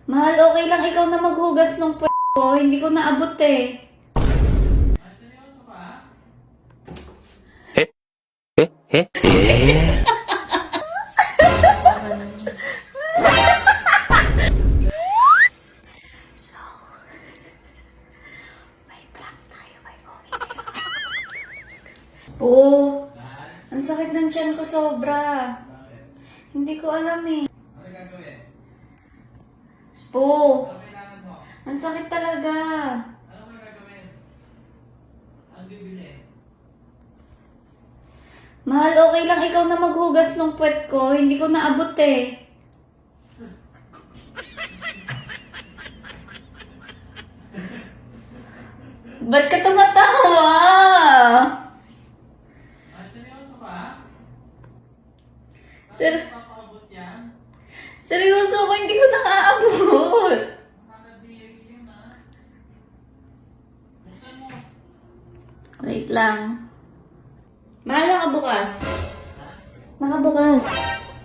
Mahal, okay lang ikaw na maghugas ng p*** ko. Hindi ko naabot eh. So, may prank tayo. May movie tayo. Oo. Ang sakit ng tiyan ko sobra. Hindi ko alam eh. Ano gagawin? Po. Ano kailangan mo? Ang sakit talaga. Ano mo gagawin? Ang bibili? Mahal, okay lang ikaw na maghugas ng puwet ko. Hindi ko naabot eh. Ba't ka tumatawa? Ah, seryoso ka? Sir, Papaabot yan? seryoso ako, hindi ko naaabot. Nakakadiri yun ah. Buksan mo. Wait lang. Mahal, nakabukas. Nakabukas.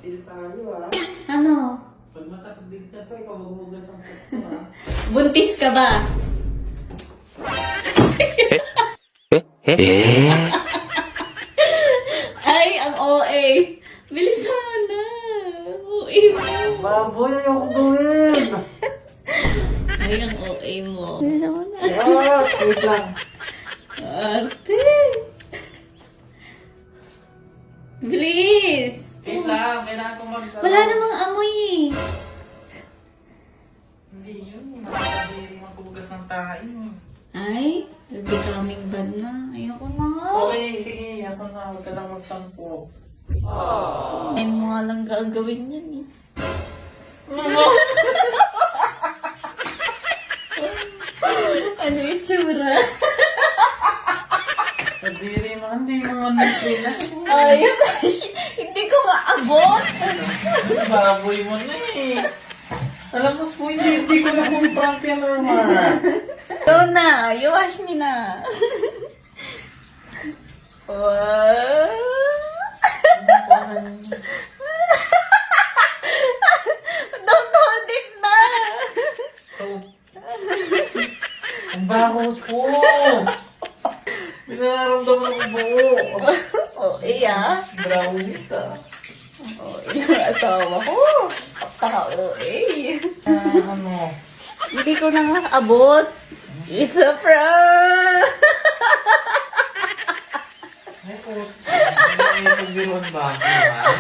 Hindi tayo ah. Ano? Pag masakit din ka to, ikaw maghuhugas ng puso ah. Buntis ka ba? Ay, ang OA. Bilisan mo na. OA mo. Baboy, ayoko gawin! Ay, ang OA mo. Bilisan mo na. Ah, wait lang. Arte. Bilis. Wait lang, kailangan ko mag... Wala namang amoy eh. Hindi yun, nakakadiri maghuhugas ng tayo. Ay, you're becoming bad na. Ayoko na nga. Okay, sige, ako na, huwag ka lang magtampo. Ay, mo nga lang gagawin yan eh. Ano yung tsura? Kadiri mo, hindi mo nga nagpila. Ay, hindi ko maabot. Baboy mo na eh. Alam mo, hindi ko na kung prank yan normal. Ito na, you wash me na. Wow. Don't hold it na. So, ang bakos ko. Binaramdaman ko buo. Oh, iya. Brownies ah. Oh, iya ang asawa ko. Paka-OA. Ano? Hindi ko na abot. It's a prank. Ay po. May pagbiruan ba ako ah?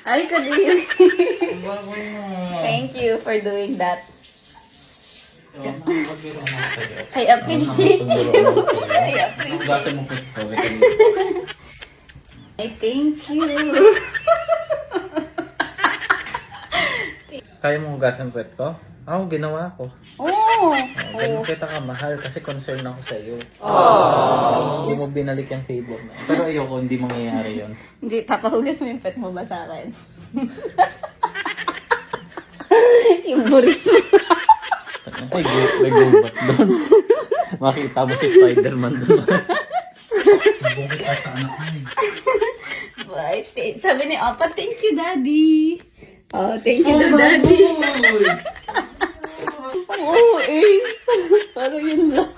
Ay, kadiri. Ang baboy mo. Thank you for doing that. Ikaw, nakapagbiruan ako sa'yo. I appreciate you. I appreciate mo po ito. I thank you. Kaya mo hugasan ko ito? Oo, ginawa ko. Oh. Ganun kita ka mahal kasi concern ako sa iyo. Hindi mo binalik yung favor na. Pero ayoko, hindi mangyayari yun. Hindi, papahugas mo yung pet mo ba sa akin? Yung buris mo. May gubat doon. Makita mo si Spider-Man doon. Bukit ka sa anak mo eh. Bye. Sabi ni Opa, thank you, Daddy. Oh, thank you, Daddy. Oo, eh. Parang yun lang.